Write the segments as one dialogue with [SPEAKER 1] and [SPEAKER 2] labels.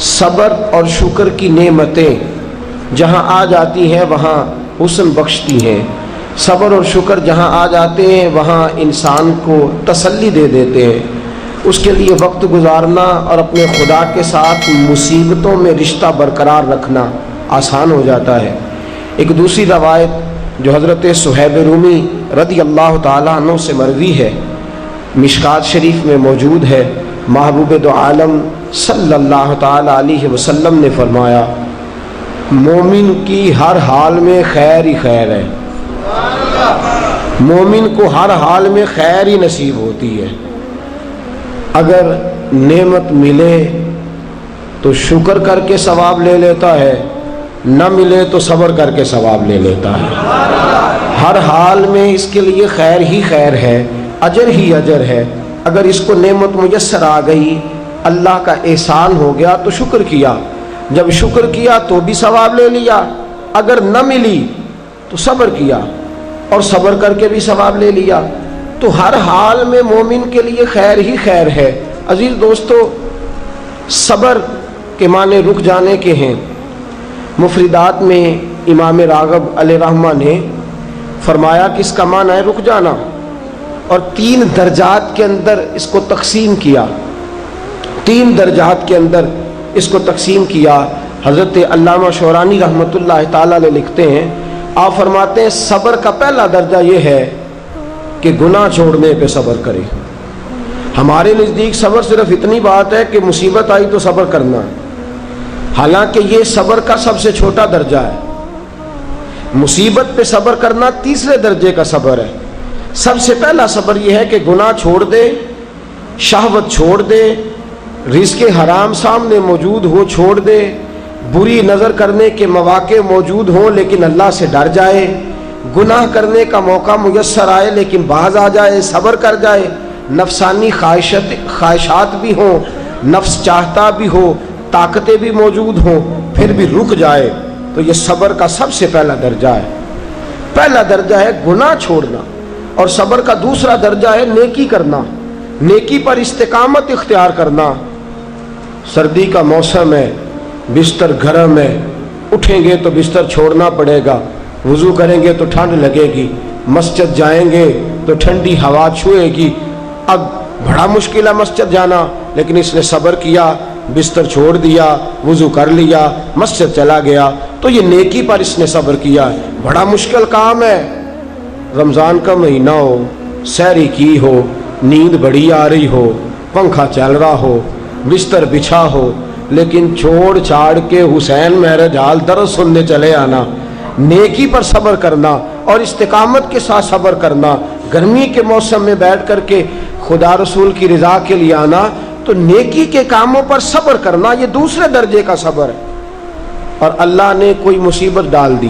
[SPEAKER 1] صبر اور شکر کی نعمتیں جہاں آ جاتی ہیں وہاں حسن بخشتی ہیں، صبر اور شکر جہاں آ جاتے ہیں وہاں انسان کو تسلی دے دیتے ہیں، اس کے لیے وقت گزارنا اور اپنے خدا کے ساتھ مصیبتوں میں رشتہ برقرار رکھنا آسان ہو جاتا ہے۔ ایک دوسری روایت جو حضرت صہیب رومی رضی اللہ تعالیٰ عنہ سے مروی ہے، مشکات شریف میں موجود ہے، محبوب دو عالم صلی اللہ تعالیٰ علیہ وسلم نے فرمایا، مومن کی ہر حال میں خیر ہی خیر ہے، مومن کو ہر حال میں خیر ہی نصیب ہوتی ہے۔ اگر نعمت ملے تو شکر کر کے ثواب لے لیتا ہے، نہ ملے تو صبر کر کے ثواب لے لیتا ہے۔ ہر حال میں اس کے لیے خیر ہی خیر ہے، اجر ہی اجر ہے۔ اگر اس کو نعمت میسر آ گئی، اللہ کا احسان ہو گیا تو شکر کیا، جب شکر کیا تو بھی ثواب لے لیا، اگر نہ ملی تو صبر کیا اور صبر کر کے بھی ثواب لے لیا۔ تو ہر حال میں مومن کے لیے خیر ہی خیر ہے۔ عزیز دوستو، صبر کے معنی رک جانے کے ہیں۔ مفردات میں امام راغب علیہ رحمہ نے فرمایا کہ اس کا معنی ہے رک جانا، اور 3 درجات کے اندر اس کو تقسیم کیا، 3 درجات کے اندر اس کو تقسیم کیا۔ حضرت علامہ شورانی رحمۃ اللہ تعالیٰ علیہ لکھتے ہیں، آپ فرماتے ہیں صبر کا پہلا درجہ یہ ہے کہ گناہ چھوڑنے پہ صبر کرے۔ ہمارے نزدیک صبر صرف اتنی بات ہے کہ مصیبت آئی تو صبر کرنا، حالانکہ یہ صبر کا سب سے چھوٹا درجہ ہے۔ مصیبت پہ صبر کرنا تیسرے درجے کا صبر ہے۔ سب سے پہلا صبر یہ ہے کہ گناہ چھوڑ دے، شہوت چھوڑ دے، رزق حرام سامنے موجود ہو چھوڑ دے، بری نظر کرنے کے مواقع موجود ہوں لیکن اللہ سے ڈر جائے، گناہ کرنے کا موقع میسر آئے لیکن باز آ جائے، صبر کر جائے، نفسانی خواہشات بھی ہوں، نفس چاہتا بھی ہو، طاقتیں بھی موجود ہوں، پھر بھی رک جائے، تو یہ صبر کا سب سے پہلا درجہ ہے۔ پہلا درجہ ہے گناہ چھوڑنا، اور صبر کا دوسرا درجہ ہے نیکی کرنا، نیکی پر استقامت اختیار کرنا۔ سردی کا موسم ہے، بستر گرم ہے، اٹھیں گے تو بستر چھوڑنا پڑے گا، وضو کریں گے تو ٹھنڈ لگے گی، مسجد جائیں گے تو ٹھنڈی ہوا چھوئے گی۔ اب بڑا مشکل ہے مسجد جانا، لیکن اس نے صبر کیا، بستر چھوڑ دیا، وضو کر لیا، مسجد چلا گیا، تو یہ نیکی پر اس نے صبر کیا ہے۔ بڑا مشکل کام ہے، رمضان کا مہینہ ہو، سحری کی ہو، نیند بڑی آ رہی ہو، پنکھا چل رہا ہو، بستر بچھا ہو، لیکن چھوڑ چھاڑ کے حسین مہرج حال درس سننے چلے آنا، نیکی پر صبر کرنا اور استقامت کے ساتھ صبر کرنا، گرمی کے موسم میں بیٹھ کر کے خدا رسول کی رضا کے لیے آنا، تو نیکی کے کاموں پر صبر کرنا، یہ دوسرے درجے کا صبر ہے۔ اور اللہ نے کوئی مصیبت ڈال دی،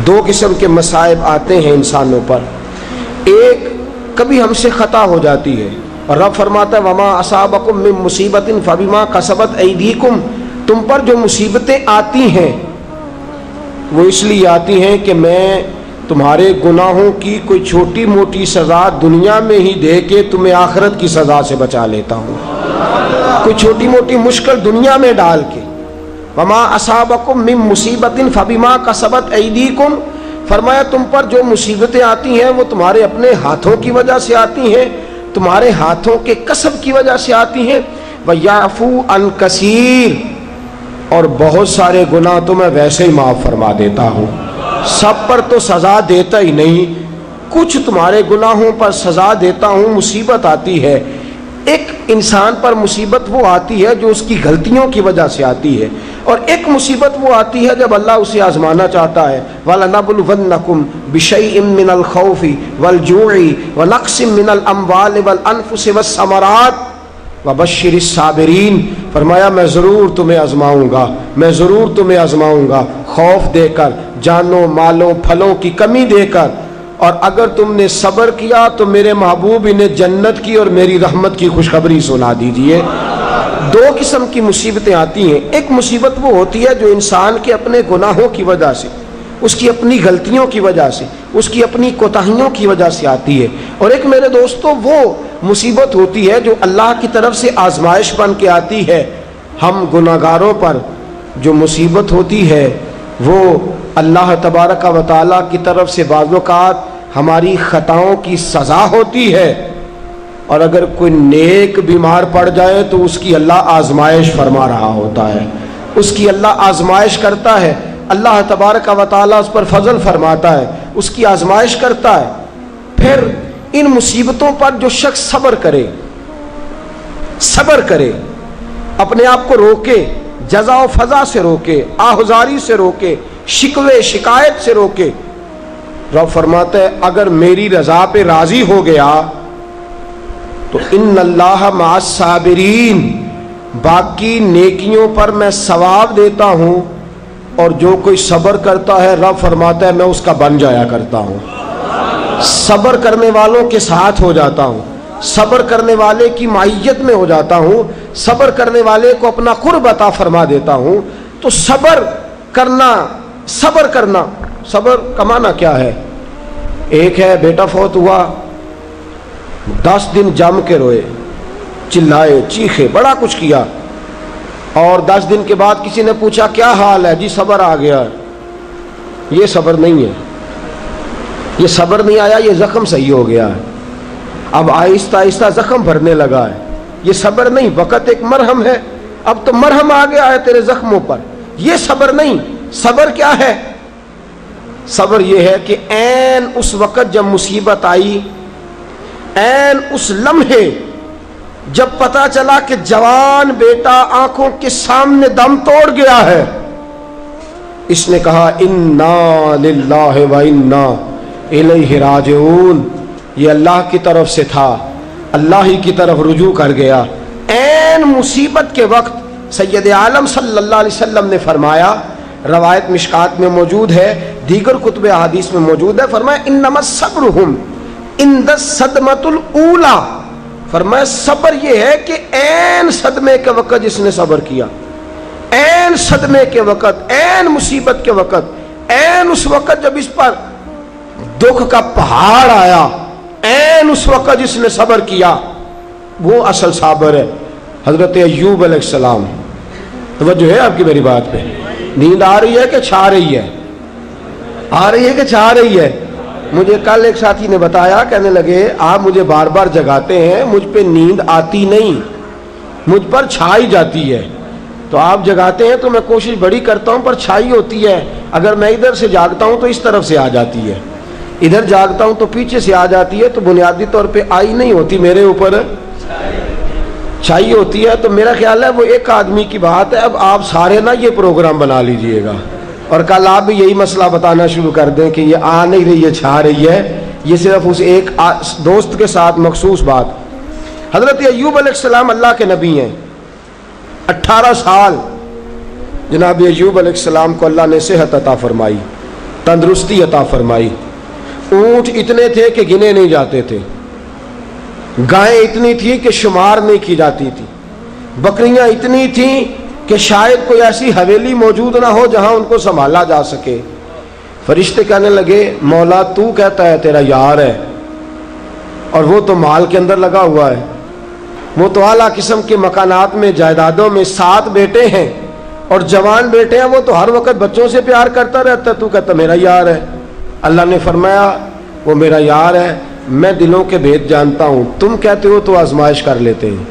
[SPEAKER 1] 2 قسم کے مصائب آتے ہیں انسانوں پر۔ ایک، کبھی ہم سے خطا ہو جاتی ہے، اور رب فرماتا ہے وَمَا أَصَابَكُم مِّن مُّصِيبَةٍ فَبِمَا كَسَبَتْ أَيْدِيكُمْ، تم پر جو مصیبتیں آتی ہیں وہ اس لیے آتی ہیں کہ میں تمہارے گناہوں کی کوئی چھوٹی موٹی سزا دنیا میں ہی دے کے تمہیں آخرت کی سزا سے بچا لیتا ہوں، کوئی چھوٹی موٹی مشکل دنیا میں ڈال کے۔ وَمَا أَصَابَكُم مِّن مُّصِيبَةٍ فَبِمَا كَسَبَتْ أَيْدِيكُمْ، فرمایا تم پر جو مصیبتیں آتی ہیں وہ تمہارے اپنے ہاتھوں کی وجہ سے آتی ہیں، تمہارے ہاتھوں کے کسب کی وجہ سے آتی ہیں۔ وَيَعْفُو عَنْ كَثِيرٍ، اور بہت سارے گناہ تو میں ویسے ہی معاف فرما دیتا ہوں، سب پر تو سزا دیتا ہی نہیں، کچھ تمہارے گناہوں پر سزا دیتا ہوں۔ مصیبت آتی ہے، ایک انسان پر مصیبت وہ آتی ہے جو اس کی غلطیوں کی وجہ سے آتی ہے، اور ایک مصیبت وہ آتی ہے جب اللہ اسے آزمانا چاہتا ہے۔ وَلَنَبْلُوَنَّكُمْ بِشَيْءٍ مِّنَ الْخَوْفِ وَالْجُوعِ وَنَقْصٍ مِّنَ الْأَمْوَالِ وَالْأَنفُسِ وَالثَّمَرَاتِ وَبَشِّرِ الصَّابِرِينَ، فرمایا میں ضرور تمہیں آزماؤں گا، میں ضرور تمہیں آزماؤں گا، خوف دے کر، جانوں مالوں پھلوں کی کمی دے کر، اور اگر تم نے صبر کیا تو میرے محبوب انہیں جنت کی اور میری رحمت کی خوشخبری سنا دیجئے۔ 2 قسم کی مصیبتیں آتی ہیں، ایک مصیبت وہ ہوتی ہے جو انسان کے اپنے گناہوں کی وجہ سے، اس کی اپنی غلطیوں کی وجہ سے، اس کی اپنی کوتاہیوں کی وجہ سے آتی ہے، اور ایک میرے دوستو وہ مصیبت ہوتی ہے جو اللہ کی طرف سے آزمائش بن کے آتی ہے، ہم گناہگاروں پر جو مصیبت ہوتی ہے وہ اللہ تبارک و تعالیٰ کی طرف سے بعض اوقات ہماری خطاؤں کی سزا ہوتی ہے، اور اگر کوئی نیک بیمار پڑ جائے تو اس کی اللہ آزمائش فرما رہا ہوتا ہے، اس کی اللہ آزمائش کرتا ہے، اللہ تبارک و تعالیٰ اس پر فضل فرماتا ہے، اس کی آزمائش کرتا ہے۔ پھر ان مصیبتوں پر جو شخص صبر کرے، اپنے آپ کو روکے، جزا و فضا سے روکے، آہذاری سے روکے، شکوے شکایت سے روکے، رب فرماتا ہے اگر میری رضا پہ راضی ہو گیا تو ان اللہ مع الصابرین، باقی نیکیوں پر میں ثواب دیتا ہوں، اور جو کوئی صبر کرتا ہے رب فرماتا ہے میں اس کا بن جایا کرتا ہوں، صبر کرنے والوں کے ساتھ ہو جاتا ہوں، صبر کرنے والے کی معیت میں ہو جاتا ہوں، صبر کرنے والے کو اپنا قرب عطا فرما دیتا ہوں۔ تو صبر کرنا صبر کا معنی کیا ہے؟ ایک ہے بیٹا فوت ہوا، 10 دن جم کے روئے، چلائے چیخے، بڑا کچھ کیا، اور 10 دن کے بعد کسی نے پوچھا کیا حال ہے؟ جی صبر آ گیا۔ یہ صبر نہیں ہے، یہ صبر نہیں آیا، یہ زخم صحیح ہو گیا ہے، اب آہستہ آہستہ زخم بھرنے لگا ہے، یہ صبر نہیں، وقت ایک مرہم ہے، اب تو مرہم آ گیا ہے تیرے زخموں پر، یہ صبر نہیں۔ صبر کیا ہے؟ صبر یہ ہے کہ عین اس وقت جب مصیبت آئی، عین اس لمحے جب پتا چلا کہ جوان بیٹا آنکھوں کے سامنے دم توڑ گیا ہے، اس نے کہا انا للہ و انا الیہ راجعون، یہ اللہ کی طرف سے تھا، اللہ ہی کی طرف رجوع کر گیا۔ عین مصیبت کے وقت سید عالم صلی اللہ علیہ وسلم نے فرمایا، روایت مشکات میں موجود ہے، دیگر کتب احادیث میں موجود ہے، فرمایا انما صبرہم عند الصدمۃ الاولی، فرمایا صبر یہ ہے کہ عین صدمے کے وقت جس نے صبر کیا، عین صدمے کے وقت، عین مصیبت کے وقت، عین اس وقت جب اس پر دکھ کا پہاڑ آیا، عین اس وقت جس نے صبر کیا وہ اصل صابر ہے۔ حضرت ایوب علیہ السلام، توجہ ہے آپ کی میری بات پہ؟ نیند آ رہی ہے کہ چھا رہی ہے؟ آ رہی ہے کہ چھا رہی ہے؟ مجھے کل ایک ساتھی نے بتایا، کہنے لگے آپ مجھے بار بار جگاتے ہیں، مجھ پہ نیند آتی نہیں، مجھ پر چھائی جاتی ہے، تو آپ جگاتے ہیں تو میں کوشش بڑی کرتا ہوں پر چھائی ہوتی ہے، اگر میں ادھر سے جاگتا ہوں تو اس طرف سے آ جاتی ہے، ادھر جاگتا ہوں تو پیچھے سے آ جاتی ہے، تو بنیادی طور پہ آئی نہیں ہوتی، میرے اوپر چھائی ہوتی ہے۔ تو میرا خیال ہے وہ ایک آدمی کی بات ہے، اب آپ سارے نا یہ پروگرام بنا لیجئے گا، اور کل آپ بھی یہی مسئلہ بتانا شروع کر دیں کہ یہ آ نہیں رہی ہے، چھا رہی ہے، یہ صرف اس ایک دوست کے ساتھ مخصوص بات۔ حضرت ایوب علیہ السلام اللہ کے نبی ہیں، 18 سال جناب ایوب علیہ السلام کو اللہ نے صحت عطا فرمائی، تندرستی عطا فرمائی، اونٹ اتنے تھے کہ گنے نہیں جاتے تھے، گائیں اتنی تھی کہ شمار نہیں کی جاتی تھی، بکریاں اتنی تھیں کہ شاید کوئی ایسی حویلی موجود نہ ہو جہاں ان کو سنبھالا جا سکے۔ فرشتے کہنے لگے مولا تو کہتا ہے تیرا یار ہے، اور وہ تو مال کے اندر لگا ہوا ہے، وہ تو اعلیٰ قسم کے مکانات میں، جائیدادوں میں، 7 بیٹے ہیں اور جوان بیٹے ہیں، وہ تو ہر وقت بچوں سے پیار کرتا رہتا ہے، تو کہتا میرا یار ہے۔ اللہ نے فرمایا وہ میرا یار ہے، میں دلوں کے بھید جانتا ہوں، تم کہتے ہو تو آزمائش کر لیتے ہیں،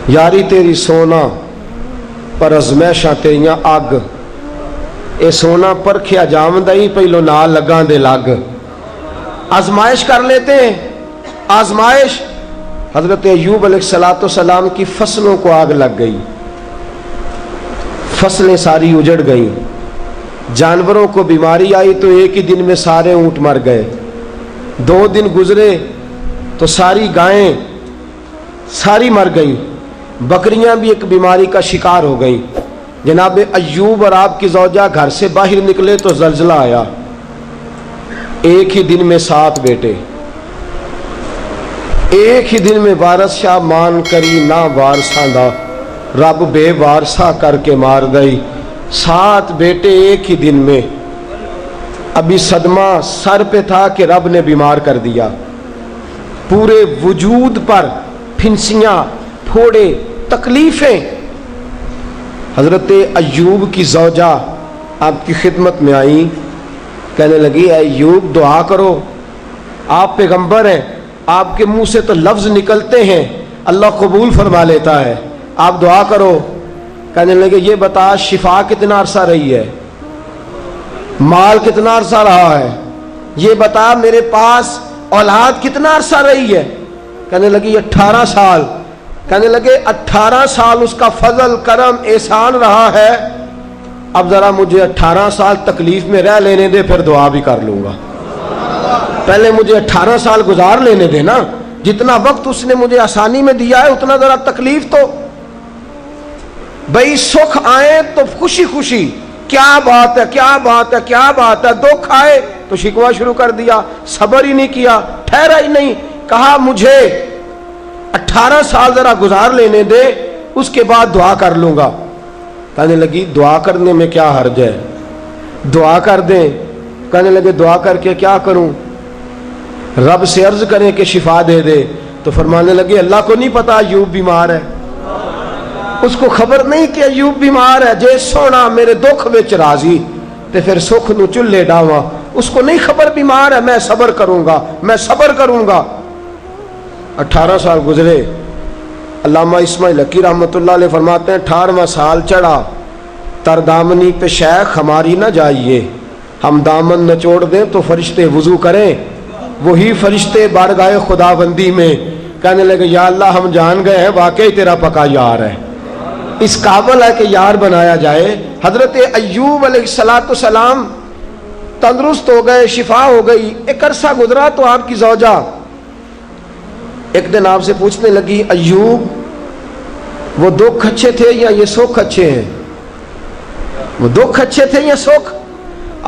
[SPEAKER 1] یاری تیری سونا پر ازمائشاں تیریاں اگ، اے سونا پرکھیا جامدئی پہلو نال لگاں دے لگ، آزمائش کر لیتے ہیں، آزمائش۔ حضرت ایوب علیہ السلام کی فصلوں کو آگ لگ گئی، فصلیں ساری اجڑ گئیں، جانوروں کو بیماری آئی تو ایک ہی دن میں سارے اونٹ مر گئے، 2 دن گزرے تو ساری گائیں ساری مر گئیں، بکریاں بھی ایک بیماری کا شکار ہو گئیں۔ جناب ایوب اور آپ کی زوجہ گھر سے باہر نکلے تو زلزلہ آیا، ایک ہی دن میں 7 بیٹے، ایک ہی دن میں وارث شاہ مان کری نہ وارثاں دا، رب بے وارثہ کر کے مار گئی، 7 بیٹے ایک ہی دن میں۔ ابھی صدمہ سر پہ تھا کہ رب نے بیمار کر دیا، پورے وجود پر پھنسیاں، پھوڑے، تکلیفیں، حضرت ایوب کی زوجہ آپ کی خدمت میں آئی، کہنے لگی اے ایوب دعا کرو، آپ پیغمبر ہیں، آپ کے منہ سے تو لفظ نکلتے ہیں اللہ قبول فرما لیتا ہے، آپ دعا کرو۔ کہنے لگے یہ بتا شفا کتنا عرصہ رہی ہے، مال کتنا عرصہ رہا ہے، یہ بتا میرے پاس اولاد کتنا عرصہ رہی ہے۔ کہنے لگی 18 سال۔ کہنے لگے 18 سال اس کا فضل کرم احسان رہا ہے، اب ذرا مجھے 18 سال تکلیف میں رہ لینے دے، پھر دعا بھی کر لوں گا۔ پہلے مجھے 18 سال گزار لینے دے نا، جتنا وقت اس نے مجھے آسانی میں دیا ہے اتنا ذرا تکلیف تو بھئی، سکھ آئے تو خوشی خوشی کیا بات ہے کیا بات ہے کیا بات ہے، دکھ آئے تو شکوہ شروع کر دیا، صبر ہی نہیں کیا، ٹھہرا ہی نہیں، کہا مجھے 18 سال ذرا گزار لینے دے، اس کے بعد دعا کر لوں گا۔ کہنے لگی دعا کرنے میں کیا حرج ہے، دعا کر دیں۔ کہنے لگے دعا کر کے کیا کروں، رب سے عرض کریں کہ شفا دے دے۔ تو فرمانے لگے اللہ کو نہیں پتا ایوب بیمار ہے، اس کو خبر نہیں کہ ایوب بیمار ہے، جے سونا میرے دکھ وچ راضی تے پھر سکھ نو چلے ڈاواں، اس کو نہیں خبر بیمار ہے، میں صبر کروں گا میں صبر کروں گا۔ 18 سال گزرے۔ علامہ اسماعیل حقی رحمۃ اللہ علیہ فرماتے ہیں 18واں سال چڑھا، تردامنی پہ شیخ ہماری نہ جائیے، ہم دامن نچوڑ دیں تو فرشتے وضو کریں، وہی فرشتے بارگاہ خدا بندی میں کہنے لگے یا اللہ ہم جان گئے ہیں واقعی تیرا پکا یار ہے، اس قابل ہے کہ یار بنایا جائے۔ حضرت ایوب علیہ السلام تندرست ہو گئے، شفا ہو گئی۔ ایک عرصہ گزرا تو آپ کی زوجہ ایک دن آپ سے پوچھنے لگی ایوب وہ دکھ اچھے تھے یا یہ سکھ اچھے ہیں، وہ دکھ اچھے تھے یا سکھ؟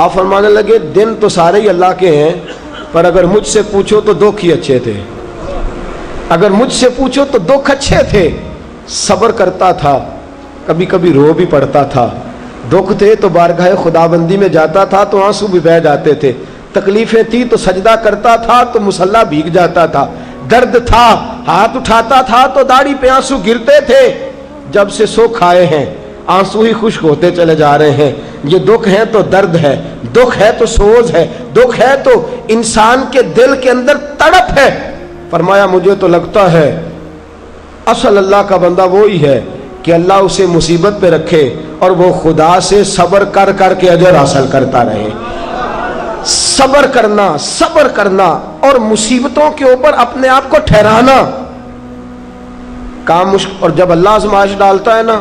[SPEAKER 1] آپ فرمانے لگے دن تو سارے ہی اللہ کے ہیں، پر اگر مجھ سے پوچھو تو دکھ ہی اچھے تھے، اگر مجھ سے پوچھو تو دکھ اچھے تھے، صبر کرتا تھا، کبھی کبھی رو بھی پڑتا تھا، دکھ تھے تو بارگاہ خدا بندی میں جاتا تھا تو آنسو بھی بہہ جاتے تھے، تکلیفیں تھی تو سجدہ کرتا تھا تو مصلی بھیگ جاتا تھا، درد تھا ہاتھ اٹھاتا تھا تو داڑھی پہ آنسو گرتے تھے۔ جب سے سکھ آئے ہیں آنسو ہی خشک ہوتے چلے جا رہے ہیں۔ یہ دکھ ہے تو درد ہے، دکھ ہے تو سوز ہے، دکھ ہے تو انسان کے دل کے اندر تڑپ ہے۔ فرمایا مجھے تو لگتا ہے اصل اللہ کا بندہ وہی ہے کہ اللہ اسے مصیبت پہ رکھے اور وہ خدا سے صبر کر کر کے اجر حاصل کرتا رہے۔ صبر کرنا اور مصیبتوں کے اوپر اپنے آپ کو ٹھہرانا کام مشکل، اور جب اللہ آزمائش ڈالتا ہے نا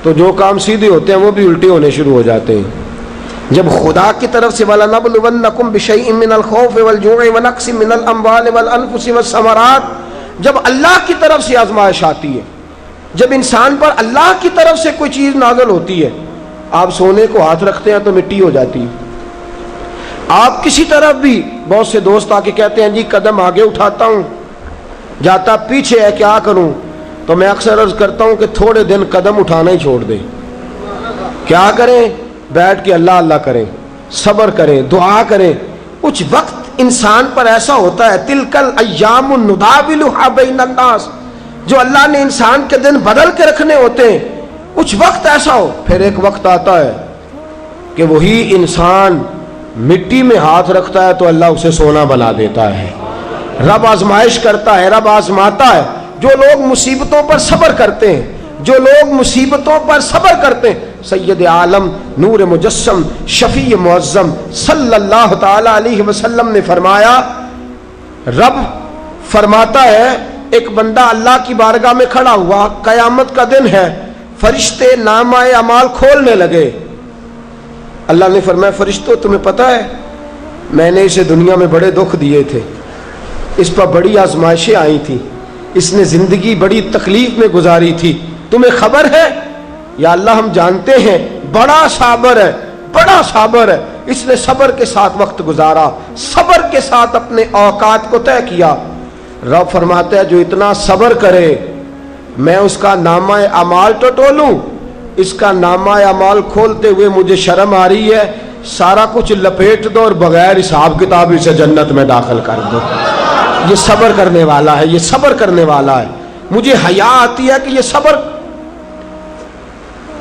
[SPEAKER 1] تو جو کام سیدھے ہوتے ہیں وہ بھی الٹے ہونے شروع ہو جاتے ہیں۔ جب خدا کی طرف سے وَلَنَبْلُوَنَّكُمْ بِشَيْءٍ مِّنَ الْخَوْفِ وَالْجُوعِ وَنَقْصٍ مِّنَ الْأَمْوَالِ وَالْأَنفُسِ وَالثَّمَرَاتِ، جب اللہ کی طرف سے آزمائش آتی ہے، جب انسان پر اللہ کی طرف سے کوئی چیز نازل ہوتی ہے، آپ سونے کو ہاتھ رکھتے ہیں تو مٹی ہو جاتی ہے۔ آپ کسی طرف بھی، بہت سے دوست آ کے کہتے ہیں جی قدم آگے اٹھاتا ہوں جاتا پیچھے ہے، کیا کروں؟ تو میں اکثر عرض کرتا ہوں کہ تھوڑے دن قدم اٹھانا ہی چھوڑ دیں۔ کیا کریں؟ بیٹھ کے اللہ اللہ کریں، صبر کریں، دعا کریں۔ کچھ وقت انسان پر ایسا ہوتا ہے تلک الایام نداولها بین الناس، جو اللہ نے انسان کے دن بدل کے رکھنے ہوتے ہیں، کچھ وقت ایسا ہو، پھر ایک وقت آتا ہے کہ وہی انسان مٹی میں ہاتھ رکھتا ہے تو اللہ اسے سونا بنا دیتا ہے۔ رب آزمائش کرتا ہے، رب آزماتا ہے۔ جو لوگ مصیبتوں پر صبر کرتے ہیں، جو لوگ مصیبتوں پر صبر کرتے ہیں، سید عالم نور مجسم شفیع معظم صلی اللہ تعالی علیہ وسلم نے فرمایا، رب فرماتا ہے ایک بندہ اللہ کی بارگاہ میں کھڑا ہوا، قیامت کا دن ہے، فرشتے نامہ اعمال کھولنے لگے۔ اللہ نے فرمایا فرشتوں تمہیں پتہ ہے میں نے اسے دنیا میں بڑے دکھ دیے تھے، اس پر بڑی آزمائشیں آئی تھیں، اس نے زندگی بڑی تکلیف میں گزاری تھی، تمہیں خبر ہے؟ یا اللہ ہم جانتے ہیں بڑا صابر ہے، بڑا صابر ہے، اس نے صبر کے ساتھ وقت گزارا، صبر کے ساتھ اپنے اوقات کو طے کیا۔ رب فرماتا ہے جو اتنا صبر کرے میں اس کا نامہ اعمال ٹٹولوں، اس کا نامہ اعمال کھولتے ہوئے مجھے شرم آ رہی ہے، سارا کچھ لپیٹ دو اور بغیر حساب کتاب اسے جنت میں داخل کر دو۔ یہ صبر کرنے والا ہے، یہ صبر کرنے والا ہے۔ مجھے حیا آتی ہے کہ یہ صبر